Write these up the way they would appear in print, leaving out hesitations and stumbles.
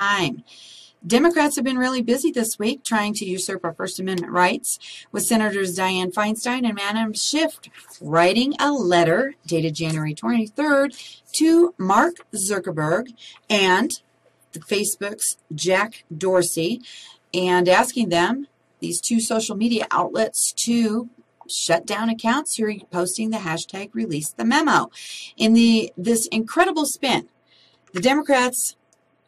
time. Democrats have been really busy this week trying to usurp our First Amendment rights, with Senators Dianne Feinstein and Adam Schiff writing a letter dated January 23rd to Mark Zuckerberg and Facebook's Jack Dorsey, and asking them, these two social media outlets, to shut down accounts who are posting the hashtag release the memo. In this incredible spin, the Democrats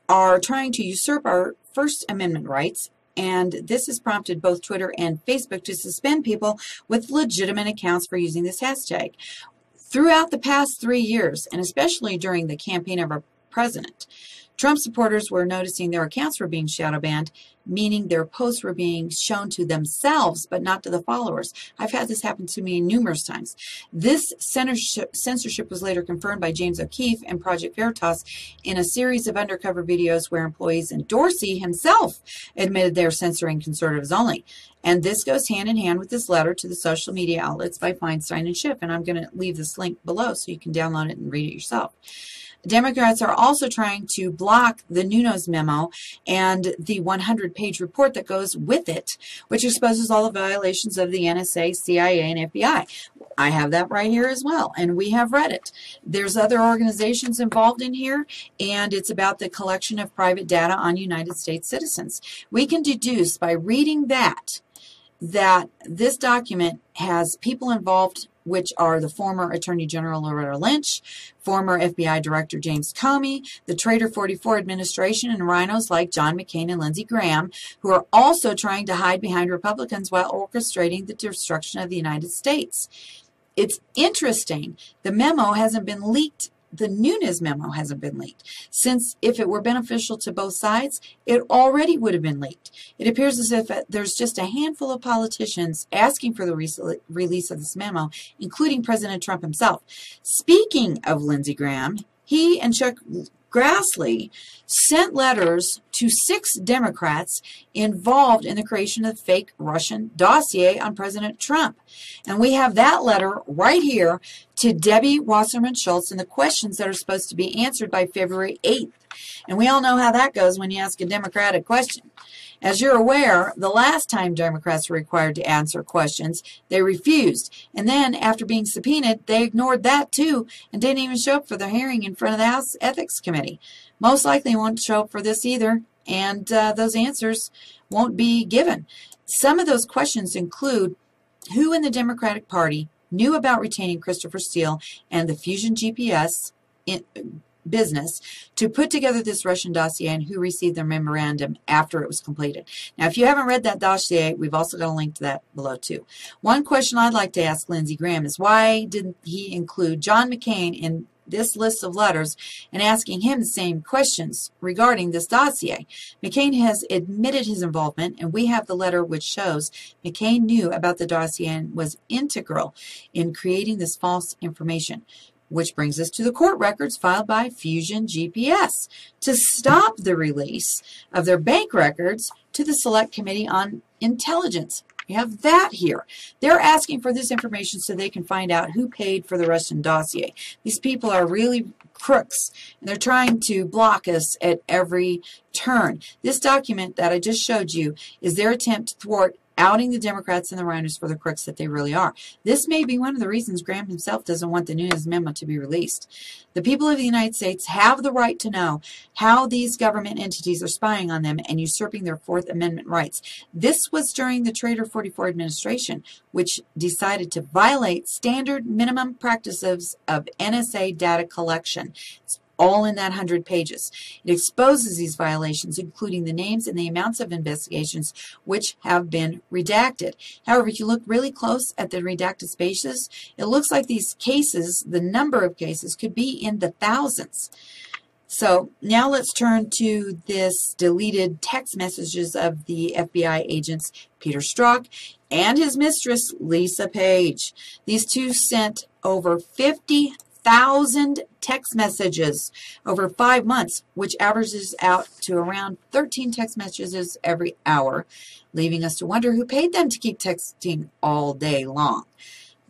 are trying to usurp our First Amendment rights, and this has prompted both Twitter and Facebook to suspend people with legitimate accounts for using this hashtag. Throughout the past 3 years, and especially during the campaign of our president, Trump supporters were noticing their accounts were being shadow banned, meaning their posts were being shown to themselves, but not to the followers. I've had this happen to me numerous times. This censorship was later confirmed by James O'Keefe and Project Veritas in a series of undercover videos where employees and Dorsey himself admitted they're censoring conservatives only. And this goes hand in hand with this letter to the social media outlets by Feinstein and Schiff. And I'm going to leave this link below so you can download it and read it yourself. Democrats are also trying to block the Nunes memo and the 100-page report that goes with it, which exposes all the violations of the NSA, CIA, and FBI. I have that right here as well, and we have read it. There's other organizations involved in here, and it's about the collection of private data on United States citizens. We can deduce by reading that this document has people involved, which are the former Attorney General Loretta Lynch, former FBI Director James Comey, the Traitor 44 administration, and rhinos like John McCain and Lindsey Graham, who are also trying to hide behind Republicans while orchestrating the destruction of the United States. It's interesting. The memo hasn't been leaked. The Nunes memo hasn't been leaked, since if it were beneficial to both sides, it already would have been leaked. It appears as if there's just a handful of politicians asking for the release of this memo, including President Trump himself. Speaking of Lindsey Graham, he and Chuck Grassley sent letters to 6 Democrats involved in the creation of the fake Russian dossier on President Trump. And we have that letter right here to Debbie Wasserman Schultz and the questions that are supposed to be answered by February 8th. And we all know how that goes when you ask a Democratic question. As you're aware, the last time Democrats were required to answer questions, they refused. And then, after being subpoenaed, they ignored that too and didn't even show up for the hearing in front of the House Ethics Committee. Most likely won't show up for this either, and those answers won't be given. Some of those questions include who in the Democratic Party knew about retaining Christopher Steele and the Fusion GPS business to put together this Russian dossier, and who received their memorandum after it was completed. Now, if you haven't read that dossier, we've also got a link to that below too. One question I'd like to ask Lindsey Graham is, why didn't he include John McCain in this list of letters and asking him the same questions regarding this dossier? McCain has admitted his involvement, and we have the letter which shows McCain knew about the dossier and was integral in creating this false information. Which brings us to the court records filed by Fusion GPS to stop the release of their bank records to the Select Committee on Intelligence. We have that here. They're asking for this information so they can find out who paid for the Russian dossier. These people are really crooks, and they're trying to block us at every turn. This document that I just showed you is their attempt to thwart outing the Democrats and the rhinos for the crooks that they really are. This may be one of the reasons Graham himself doesn't want the Nunes memo to be released. The people of the United States have the right to know how these government entities are spying on them and usurping their Fourth Amendment rights. This was during the Traitor 44 administration, which decided to violate standard minimum practices of NSA data collection. It's all in that 100 pages. It exposes these violations, including the names and the amounts of investigations which have been redacted. However, if you look really close at the redacted spaces, it looks like these cases, the number of cases, could be in the thousands. So now let's turn to this deleted text messages of the FBI agents Peter Strzok and his mistress Lisa Page. These two sent over 50,000 text messages over 5 months, which averages out to around 13 text messages every hour, leaving us to wonder who paid them to keep texting all day long.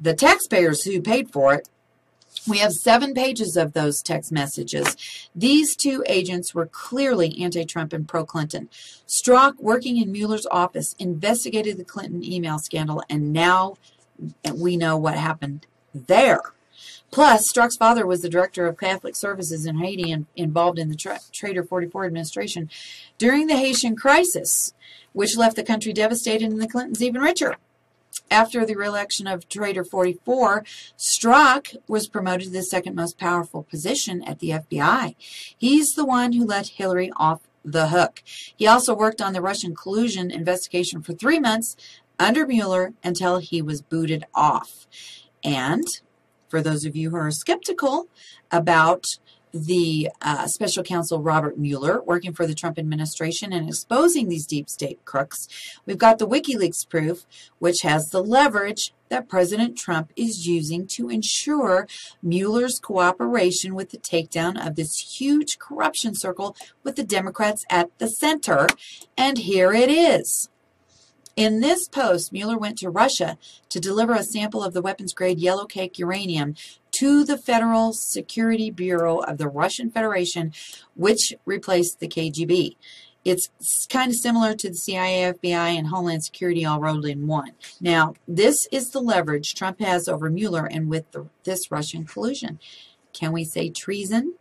The taxpayers who paid for it We have 7 pages of those text messages. These 2 agents were clearly anti-Trump and pro-Clinton. Strzok, working in Mueller's office, investigated the Clinton email scandal, and now we know what happened there. Plus, Strzok's father was the director of Catholic services in Haiti and involved in the Trader 44 administration during the Haitian crisis, which left the country devastated and the Clintons even richer. After the re-election of Trader 44, Strzok was promoted to the second most powerful position at the FBI. He's the one who let Hillary off the hook. He also worked on the Russian collusion investigation for 3 months under Mueller until he was booted off. And for those of you who are skeptical about the special counsel Robert Mueller working for the Trump administration and exposing these deep state crooks, we've got the WikiLeaks proof, which has the leverage that President Trump is using to ensure Mueller's cooperation with the takedown of this huge corruption circle with the Democrats at the center. And here it is. In this post, Mueller went to Russia to deliver a sample of the weapons-grade yellow cake uranium to the Federal Security Bureau of the Russian Federation, which replaced the KGB. It's kind of similar to the CIA, FBI, and Homeland Security all rolled in one. Now, this is the leverage Trump has over Mueller and with this Russian collusion. Can we say treason?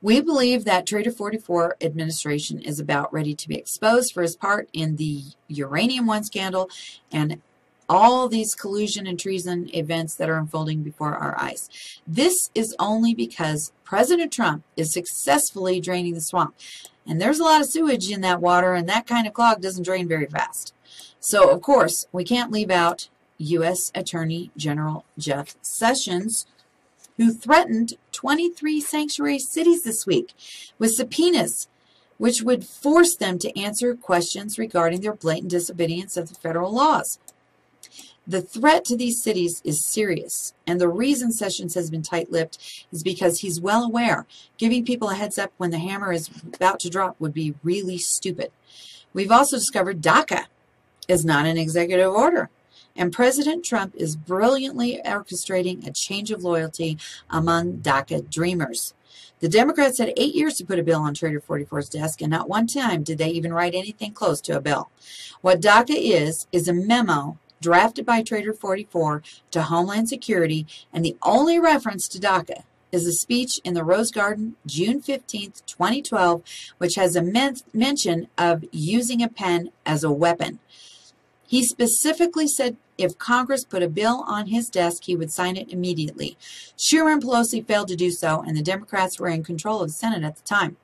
We believe that Trader 44 administration is about ready to be exposed for his part in the Uranium One scandal and all these collusion and treason events that are unfolding before our eyes. This is only because President Trump is successfully draining the swamp. And there's a lot of sewage in that water, and that kind of clog doesn't drain very fast. So, of course, we can't leave out U.S. Attorney General Jeff Sessions, who threatened 23 sanctuary cities this week with subpoenas, which would force them to answer questions regarding their blatant disobedience of the federal laws. The threat to these cities is serious, and the reason Sessions has been tight-lipped is because he's well aware giving people a heads up when the hammer is about to drop would be really stupid. We've also discovered DACA is not an executive order. And President Trump is brilliantly orchestrating a change of loyalty among DACA dreamers. The Democrats had 8 years to put a bill on Trader 44's desk, and not one time did they even write anything close to a bill. What DACA is a memo drafted by Trader 44 to Homeland Security, and the only reference to DACA is a speech in the Rose Garden, June 15th, 2012, which has a mention of using a pen as a weapon. He specifically said if Congress put a bill on his desk, he would sign it immediately. Schumer and Pelosi failed to do so, and the Democrats were in control of the Senate at the time.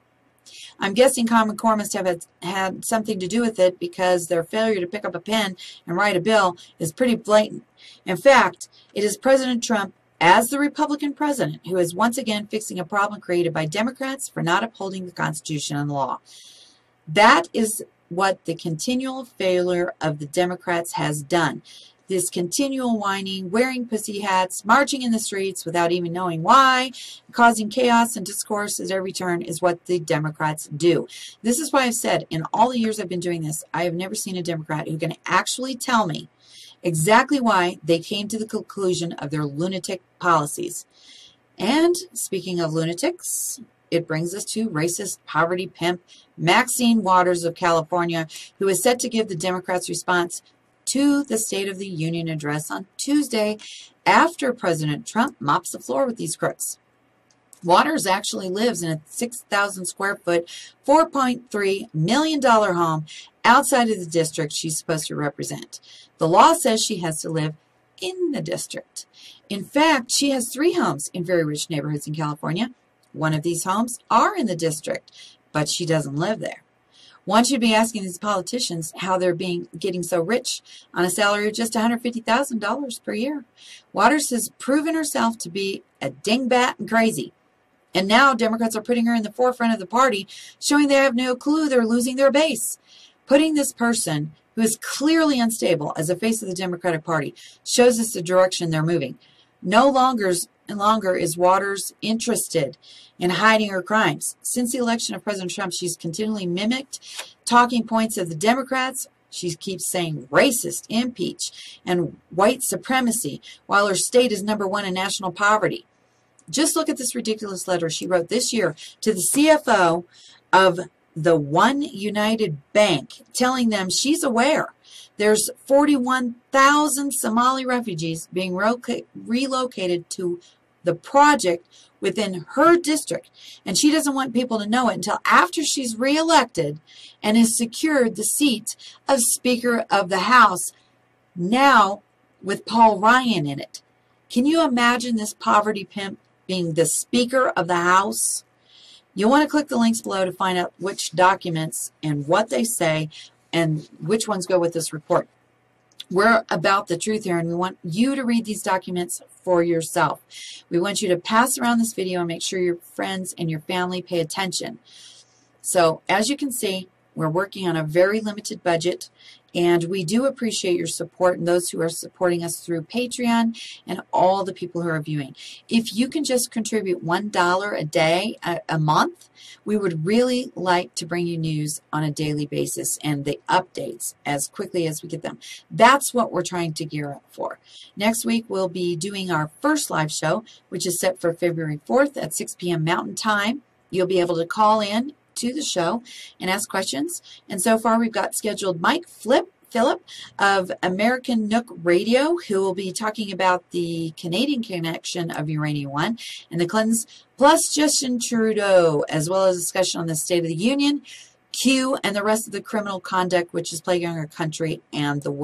I'm guessing Common Core must have had something to do with it because their failure to pick up a pen and write a bill is pretty blatant. In fact, it is President Trump, as the Republican president, who is once again fixing a problem created by Democrats for not upholding the Constitution and the law. That is what the continual failure of the Democrats has done. This continual whining, wearing pussy hats, marching in the streets without even knowing why, causing chaos and discourse at every turn is what the Democrats do. This is why I've said in all the years I've been doing this, I have never seen a Democrat who can actually tell me exactly why they came to the conclusion of their lunatic policies. And speaking of lunatics, it brings us to racist poverty pimp Maxine Waters of California, who is set to give the Democrats' response to the State of the Union address on Tuesday after President Trump mops the floor with these crooks. Waters actually lives in a 6,000 square foot, $4.3 million home outside of the district she's supposed to represent. The law says she has to live in the district. In fact, she has 3 homes in very rich neighborhoods in California. One of these homes are in the district, but she doesn't live there. One should be asking these politicians how they're getting so rich on a salary of just $150,000 per year. Waters has proven herself to be a dingbat and crazy. And now Democrats are putting her in the forefront of the party, showing they have no clue they're losing their base. Putting this person, who is clearly unstable, as the face of the Democratic Party shows us the direction they're moving. No longer is Waters interested in hiding her crimes. Since the election of President Trump, she's continually mimicked talking points of the Democrats She keeps saying racist, impeach, and white supremacy, while her state is #1 in national poverty. Just look at this ridiculous letter she wrote this year to the CFO of the One United Bank, telling them she's aware there's 41,000 Somali refugees being relocated to the project within her district, and she doesn't want people to know it until after she's reelected and has secured the seat of Speaker of the House, now with Paul Ryan in it. Can you imagine this poverty pimp being the Speaker of the House? You'll want to click the links below to find out which documents and what they say and which ones go with this report. We're about the truth here, and we want you to read these documents for yourself. We want you to pass around this video and make sure your friends and your family pay attention. So, as you can see, we're working on a very limited budget, and we do appreciate your support and those who are supporting us through Patreon and all the people who are viewing. If you can just contribute $1 a day, a month, we would really like to bring you news on a daily basis and the updates as quickly as we get them. That's what we're trying to gear up for. Next week, we'll be doing our first live show, which is set for February 4th at 6 p.m. Mountain Time. You'll be able to call in to the show and ask questions. And so far, we've got scheduled Mike Phillip of American Nook Radio, who will be talking about the Canadian connection of Uranium One and the Clintons, plus Justin Trudeau, as well as a discussion on the State of the Union, Q, and the rest of the criminal conduct which is plaguing our country and the world.